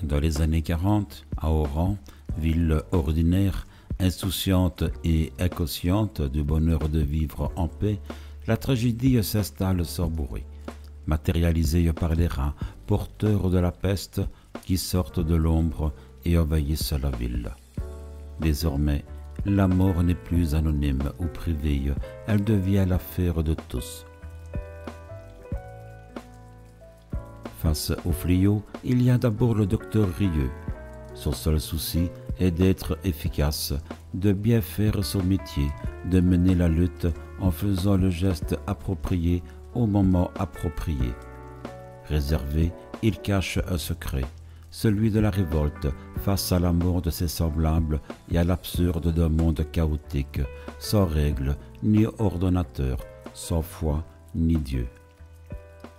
Dans les années 40, à Oran, ville ordinaire, insouciante et inconsciente du bonheur de vivre en paix, la tragédie s'installe sans bruit, matérialisée par les rats, porteurs de la peste qui sortent de l'ombre et envahissent la ville. Désormais, la mort n'est plus anonyme ou privée, elle devient l'affaire de tous. Face au fléau, il y a d'abord le docteur Rieux. Son seul souci est d'être efficace, de bien faire son métier, de mener la lutte en faisant le geste approprié au moment approprié. Réservé, il cache un secret, celui de la révolte face à la mort de ses semblables et à l'absurde d'un monde chaotique, sans règles ni ordonnateur, sans foi ni Dieu.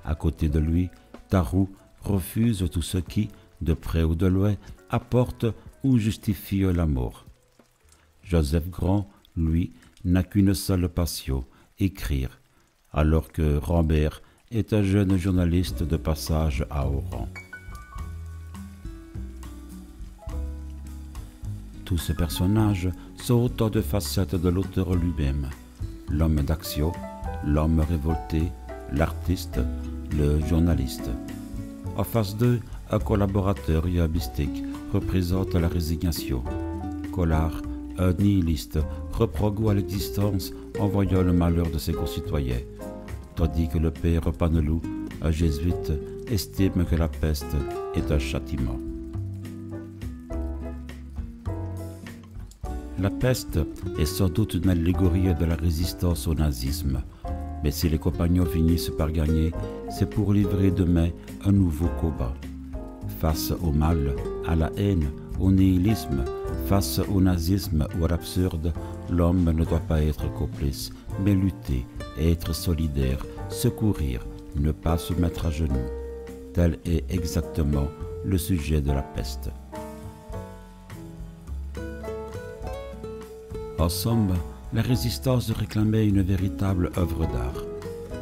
À côté de lui, Tarou refuse tout ce qui, de près ou de loin, apporte ou justifie la mort. Joseph Grand, lui, n'a qu'une seule passion, écrire, alors que Rambert est un jeune journaliste de passage à Oran. Tous ces personnages sont autant de facettes de l'auteur lui-même. L'homme d'action, l'homme révolté, l'artiste, le journaliste. En face d'eux, un collaborateur yabistique représente la résignation. Collard, un nihiliste, reprend goût à l'existence en voyant le malheur de ses concitoyens, tandis que le père Panelou, un jésuite, estime que la peste est un châtiment. La peste est sans doute une allégorie de la résistance au nazisme, mais si les compagnons finissent par gagner, c'est pour livrer demain un nouveau combat. Face au mal, à la haine, au nihilisme, face au nazisme ou à l'absurde, l'homme ne doit pas être complice, mais lutter, être solidaire, secourir, ne pas se mettre à genoux. Tel est exactement le sujet de la peste. En somme, la résistance réclamait une véritable œuvre d'art.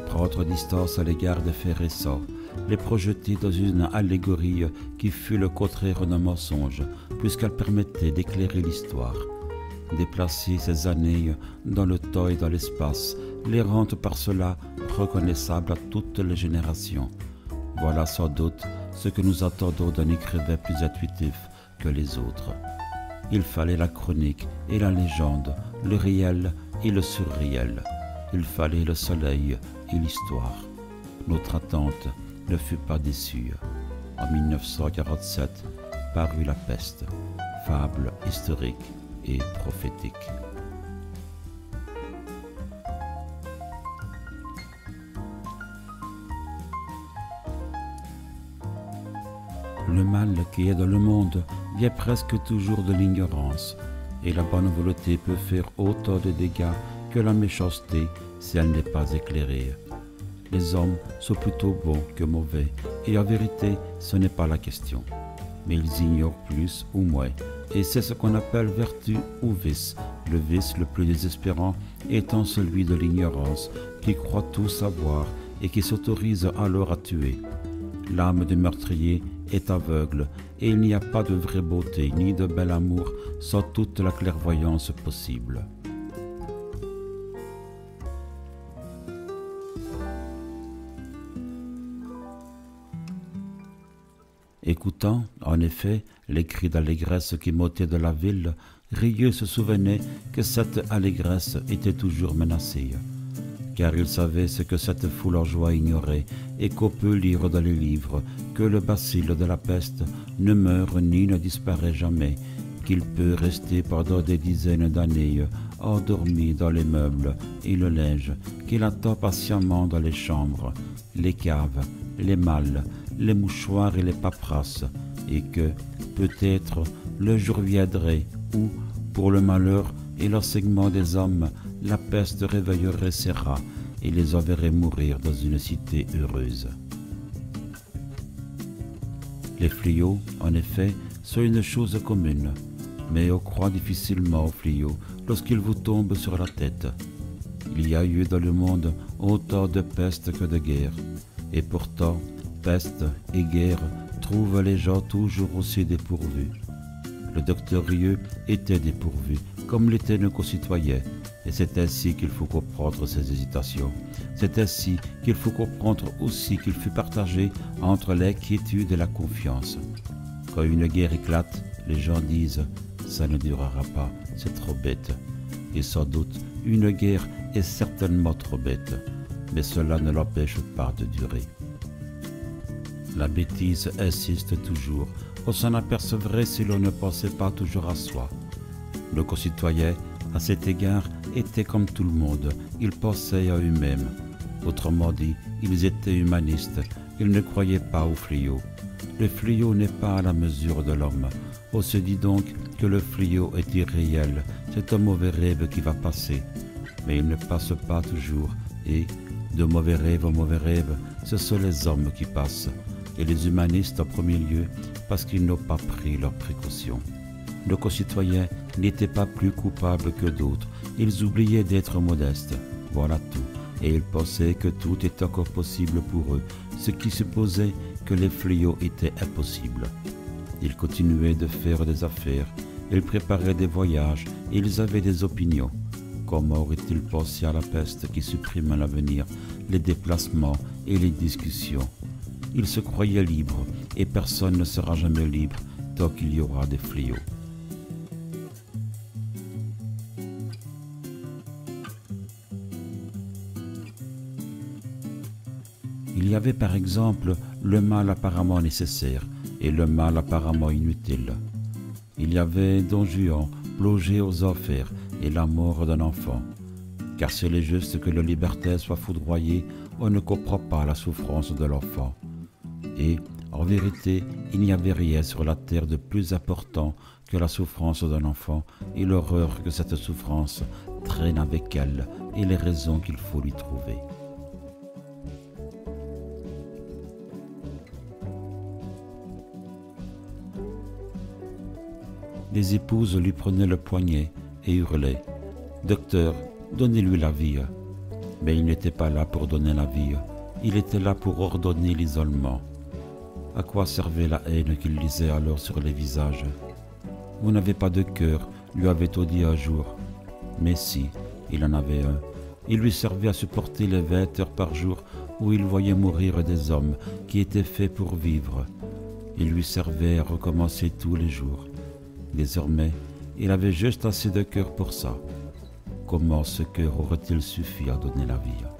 Prendre distance à l'égard des faits récents, les projeter dans une allégorie qui fut le contraire d'un mensonge, puisqu'elle permettait d'éclairer l'histoire. Déplacer ces années dans le temps et dans l'espace, les rendre par cela reconnaissables à toutes les générations. Voilà sans doute ce que nous attendons d'un écrivain plus intuitif que les autres. Il fallait la chronique et la légende, le réel et le surréel. Il fallait le soleil et l'histoire. Notre attente ne fut pas déçue. En 1947, parut La Peste, fable historique et prophétique. Le mal qui est dans le monde vient presque toujours de l'ignorance, et la bonne volonté peut faire autant de dégâts que la méchanceté si elle n'est pas éclairée. Les hommes sont plutôt bons que mauvais, et en vérité, ce n'est pas la question. Mais ils ignorent plus ou moins, et c'est ce qu'on appelle vertu ou vice, le vice le plus désespérant étant celui de l'ignorance, qui croit tout savoir et qui s'autorise alors à tuer. L'âme du meurtrier est aveugle, et il n'y a pas de vraie beauté ni de bel amour sans toute la clairvoyance possible. Écoutant, en effet, les cris d'allégresse qui montaient de la ville, Rieux se souvenait que cette allégresse était toujours menacée. Car il savait ce que cette foule en joie ignorait, et qu'on peut lire dans les livres, que le bacille de la peste ne meurt ni ne disparaît jamais, qu'il peut rester pendant des dizaines d'années, endormi dans les meubles et le linge, qu'il attend patiemment dans les chambres, les caves, les malles, les mouchoirs et les paperasses, et que, peut-être, le jour viendrait où, pour le malheur et l'enseignement des hommes, la peste réveillerait ses rats et les enverrait mourir dans une cité heureuse. Les fléaux, en effet, sont une chose commune, mais on croit difficilement aux fléaux lorsqu'ils vous tombent sur la tête. Il y a eu dans le monde autant de peste que de guerre, et pourtant, peste et guerre trouve les gens toujours aussi dépourvus. Le docteur Rieu était dépourvu, comme l'étaient nos concitoyens, et c'est ainsi qu'il faut comprendre ses hésitations. C'est ainsi qu'il faut comprendre aussi qu'il fut partagé entre l'inquiétude et la confiance. Quand une guerre éclate, les gens disent « ça ne durera pas, c'est trop bête ». Et sans doute, une guerre est certainement trop bête, mais cela ne l'empêche pas de durer. La bêtise insiste toujours, on s'en apercevrait si l'on ne pensait pas toujours à soi. Nos concitoyens, à cet égard, étaient comme tout le monde, ils pensaient à eux-mêmes. Autrement dit, ils étaient humanistes, ils ne croyaient pas au fléau. Le fléau n'est pas à la mesure de l'homme. On se dit donc que le fléau est irréel, c'est un mauvais rêve qui va passer. Mais il ne passe pas toujours, et, de mauvais rêve en mauvais rêve, ce sont les hommes qui passent, et les humanistes en premier lieu, parce qu'ils n'ont pas pris leurs précautions. Nos concitoyens n'étaient pas plus coupables que d'autres, ils oubliaient d'être modestes, voilà tout, et ils pensaient que tout était encore possible pour eux, ce qui supposait que les fléaux étaient impossibles. Ils continuaient de faire des affaires, ils préparaient des voyages, et ils avaient des opinions. Comment auraient-ils pensé à la peste qui supprime à l'avenir les déplacements et les discussions? Ils se croyaient libres, et personne ne sera jamais libre tant qu'il y aura des fléaux. Il y avait par exemple le mal apparemment nécessaire et le mal apparemment inutile. Il y avait Don Juan plongé aux enfers et la mort d'un enfant. Car s'il est juste que le libertin soit foudroyé, on ne comprend pas la souffrance de l'enfant. Et, en vérité, il n'y avait rien sur la terre de plus important que la souffrance d'un enfant et l'horreur que cette souffrance traîne avec elle et les raisons qu'il faut lui trouver. Les épouses lui prenaient le poignet et hurlaient « Docteur, donnez-lui la vie !» Mais il n'était pas là pour donner la vie, il était là pour ordonner l'isolement. À quoi servait la haine qu'il lisait alors sur les visages? « Vous n'avez pas de cœur », lui avait-on dit un jour. Mais si, il en avait un. Il lui servait à supporter les 20 heures par jour où il voyait mourir des hommes qui étaient faits pour vivre. Il lui servait à recommencer tous les jours. Désormais, il avait juste assez de cœur pour ça. Comment ce cœur aurait-il suffi à donner la vie?